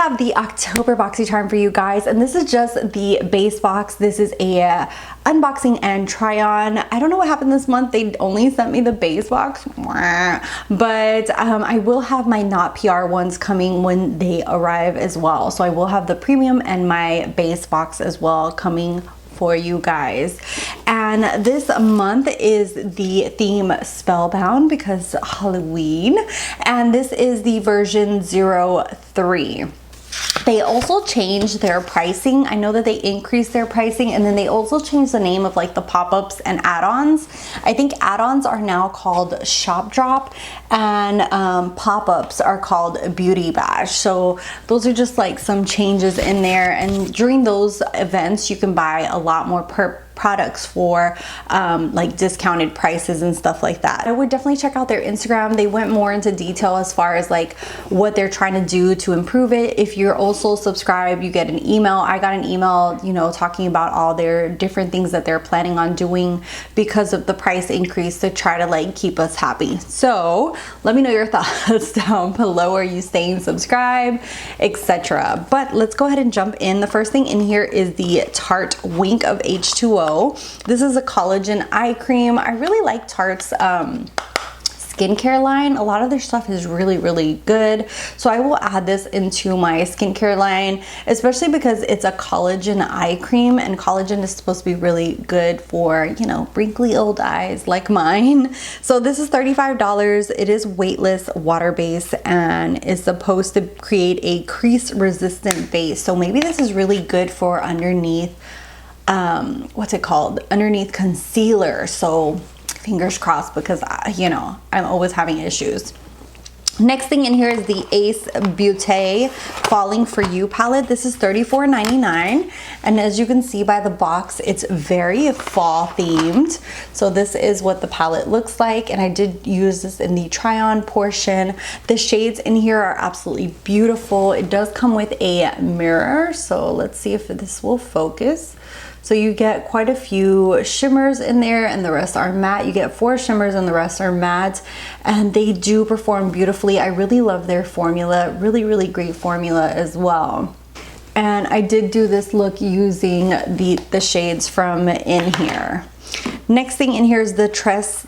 have the October Boxycharm for you guys, and this is just the base box. This is a unboxing and try on. I don't know what happened this month. They only sent me the base box, but I will have my not PR ones coming when they arrive as well. So I will have the premium and my base box as well coming for you guys. And this month is the theme Spellbound because Halloween, and this is the version 03. They also changed their pricing. I know that they increased their pricing, and then they also changed the name of like the pop-ups and add-ons. I think add-ons are now called Shop Drop, and pop-ups are called Beauty Bash. So those are just like some changes in there, and during those events you can buy a lot more products for like discounted prices and stuff like that. I would definitely check out their Instagram. They went more into detail as far as like what they're trying to do to improve it. If you're also subscribed, you get an email. I got an email, you know, talking about all their different things that they're planning on doing because of the price increase to try to like keep us happy. So let me know your thoughts down below. Are you staying subscribed, etc.? But let's go ahead and jump in. The first thing in here is the Tarte Wink of H2O. This is a collagen eye cream. I really like Tarte's skincare line. A lot of their stuff is really good, so I will add this into my skincare line, especially because it's a collagen eye cream, and collagen is supposed to be really good for, you know, wrinkly old eyes like mine. So this is $35. It is weightless, water-based, and is supposed to create a crease resistant base. So maybe this is really good for underneath what's it called, underneath concealer. So fingers crossed, because you know, I'm always having issues. Next thing in here is the Ace Beauté Falling For You palette. This is $34.99, and as you can see by the box, it's very fall themed. So this is what the palette looks like, and I did use this in the try on portion. The shades in here are absolutely beautiful. It does come with a mirror, so let's see if this will focus. So you get quite a few shimmers in there, and the rest are matte. You get 4 shimmers and the rest are matte, and they do perform beautifully. I really love their formula, really great formula as well. And I did do this look using the shades from in here. Next thing in here is the Tres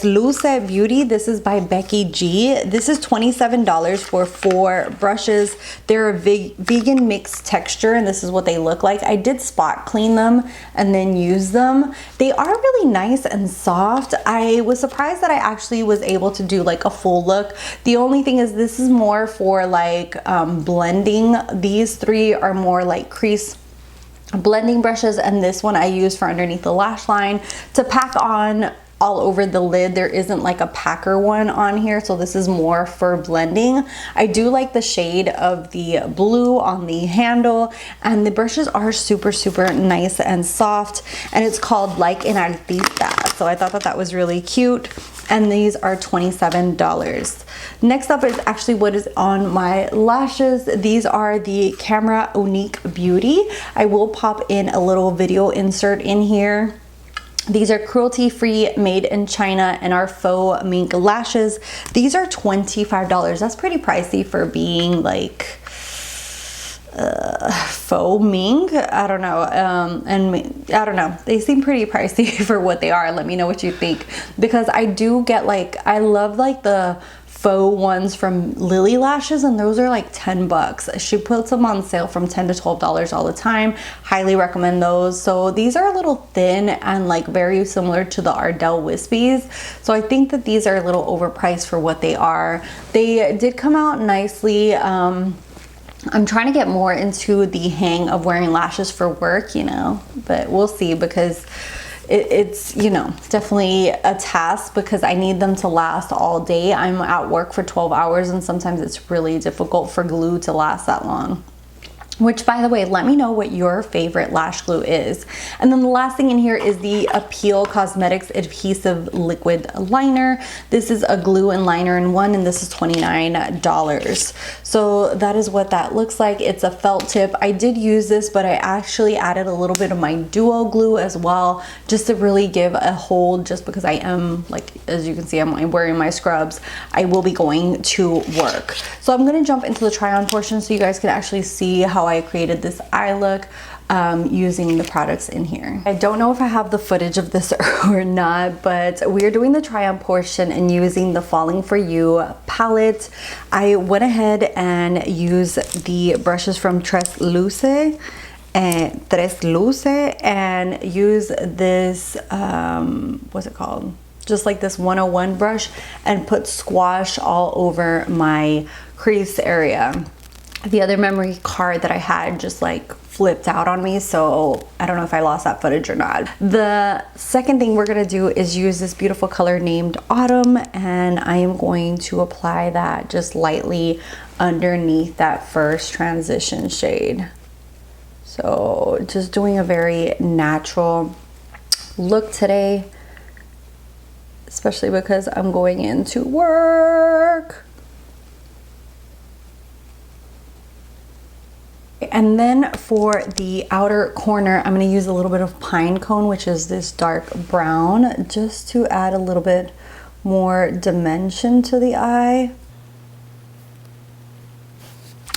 Luce Beauty. This is by Becky G. This is $27 for 4 brushes. They're a vegan mixed texture, and this is what they look like. I did spot clean them and then use them. They are really nice and soft. I was surprised that I actually was able to do like a full look. The only thing is this is more for like blending. These 3 are more like crease blending brushes, and this one I use for underneath the lash line to pack on all over the lid. There isn't like a packer one on here, so this is more for blending. I do like the shade of the blue on the handle, and the brushes are super nice and soft, and it's called Like an Artista, so I thought that that was really cute. And these are $27. Next up is actually what is on my lashes. These are the Camera Unique Beauty. I will pop in a little video insert in here. These are cruelty-free, made in China, and are faux mink lashes. These are $25. That's pretty pricey for being like faux mink. I don't know, and I don't know, they seem pretty pricey for what they are. Let me know what you think, because I do get like, I love like the faux ones from Lily Lashes, and those are like 10 bucks. She puts them on sale from $10 to $12 all the time. Highly recommend those. So these are a little thin and like very similar to the Ardell Wispies, so I think that these are a little overpriced for what they are. They did come out nicely. I'm trying to get more into the hang of wearing lashes for work, you know, but we'll see, because it's, you know, definitely a task, because I need them to last all day. I'm at work for 12 hours, and sometimes it's really difficult for glue to last that long. which, by the way, let me know what your favorite lash glue is. And then the last thing in here is the Appeal Cosmetics Adhesive Liquid Liner. This is a glue and liner in one, and this is $29. So that is what that looks like. It's a felt tip. I did use this, but I actually added a little bit of my duo glue as well, just to really give a hold, just because I am, like, as you can see, I'm wearing my scrubs. I will be going to work. So I'm gonna jump into the try on portion so you guys can actually see how I created this eye look using the products in here. I don't know if I have the footage of this or not, but we're doing the try on portion and using the Falling For You palette. I went ahead and used the brushes from Tres Luce and use this, what's it called? Just like this 101 brush, and put squash all over my crease area. The other memory card that I had just like flipped out on me, so I don't know if I lost that footage or not. The second thing we're gonna do is use this beautiful color named Autumn, and I am going to apply that just lightly underneath that first transition shade. So just doing a very natural look today, especially because I'm going into work. And then for the outer corner, I'm going to use a little bit of pine cone, which is this dark brown, just to add a little bit more dimension to the eye.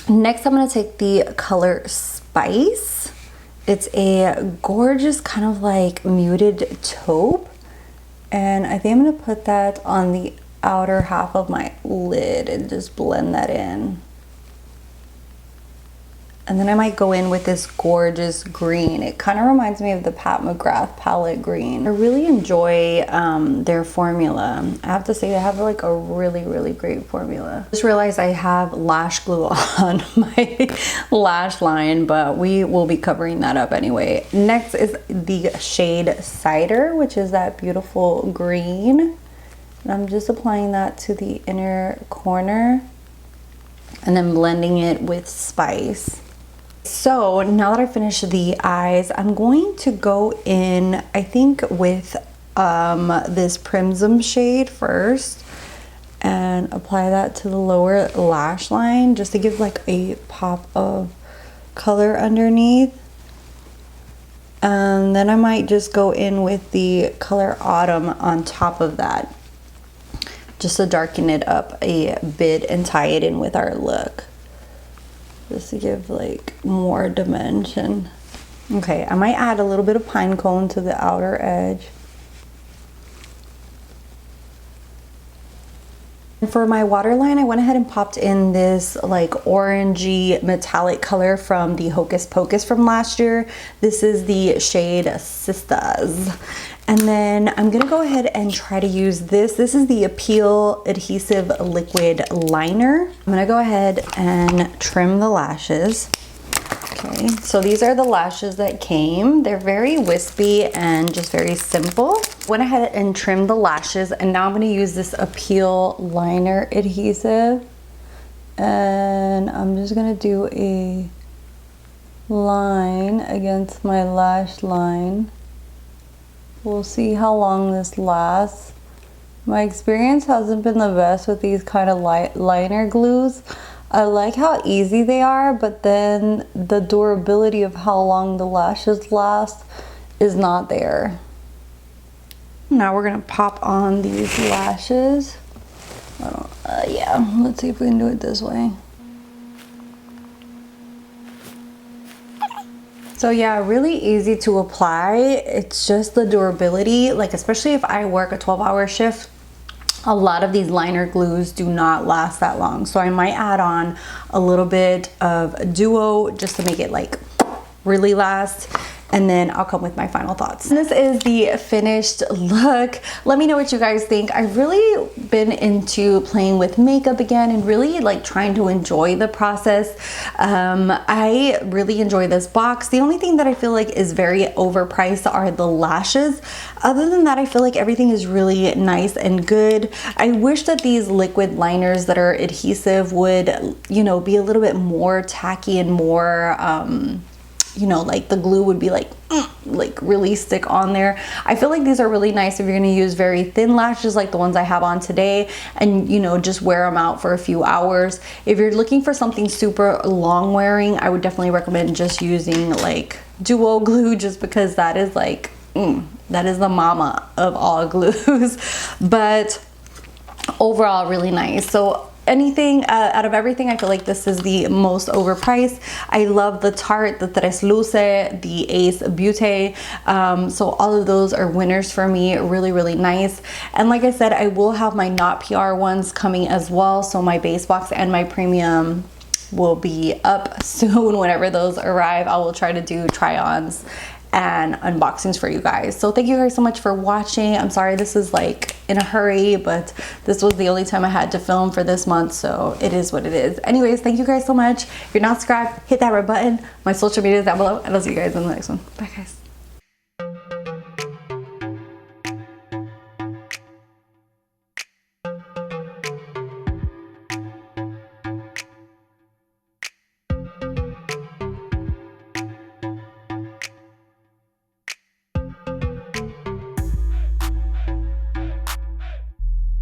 Next, I'm going to take the color Spice. It's a gorgeous kind of like muted taupe, and I think I'm going to put that on the outer half of my lid and just blend that in. And then I might go in with this gorgeous green. It kind of reminds me of the Pat McGrath palette green. I really enjoy their formula. I have to say they have like a really great formula. Just realized I have lash glue on my lash line, but we will be covering that up anyway. Next is the shade Cider, which is that beautiful green. And I'm just applying that to the inner corner and then blending it with Spice. So now that I finished the eyes, I'm going to go in, I think, with this Prism shade first and apply that to the lower lash line just to give like a pop of color underneath. And then I might just go in with the color Autumn on top of that, just to darken it up a bit and tie it in with our look, just to give like more dimension. Okay, I might add a little bit of pine cone to the outer edge. And for my waterline, I went ahead and popped in this like orangey metallic color from the Hocus Pocus from last year. This is the shade Sisters. And then I'm gonna go ahead and try to use this. This is the Appeal Adhesive Liquid Liner. I'm gonna go ahead and trim the lashes. Okay, so these are the lashes that came. They're very wispy and just very simple. Went ahead and trimmed the lashes, and now I'm gonna use this Appeal Liner Adhesive. And I'm just gonna do a line against my lash line. We'll see how long this lasts. My experience hasn't been the best with these kind of liner glues. I like how easy they are, but then the durability of how long the lashes last is not there. Now we're gonna pop on these lashes. Yeah, let's see if we can do it this way. So yeah, really easy to apply. It's just the durability, like especially if I work a 12-hour shift, a lot of these liner glues do not last that long. So I might add on a little bit of Duo just to make it like really last. and then I'll come with my final thoughts. And this is the finished look. Let me know what you guys think. I've really been into playing with makeup again and really like trying to enjoy the process. I really enjoy this box. The only thing that I feel like is very overpriced are the lashes. Other than that, I feel like everything is really nice and good. I wish that these liquid liners that are adhesive would, you know, be a little bit more tacky and more, you know, like the glue would be like really stick on there. I feel like these are really nice if you're going to use very thin lashes like the ones I have on today, and you know, just wear them out for a few hours. If you're looking for something super long wearing, I would definitely recommend just using like duo glue, just because that is like that is the mama of all glues. But overall really nice. So anything out of everything, I feel like this is the most overpriced. I love the Tarte, the Tres Luce, the Ace Beauty. So all of those are winners for me. Really nice. And like I said, I will have my not PR ones coming as well. So my base box and my premium will be up soon. Whenever those arrive, I will try to do try-ons and unboxings for you guys. So thank you guys so much for watching. I'm sorry this is like in a hurry, but this was the only time I had to film for this month, so it is what it is. Anyways, thank you guys so much. If you're not subscribed, hit that red button. My social media is down below, and I'll see you guys in the next one. Bye guys.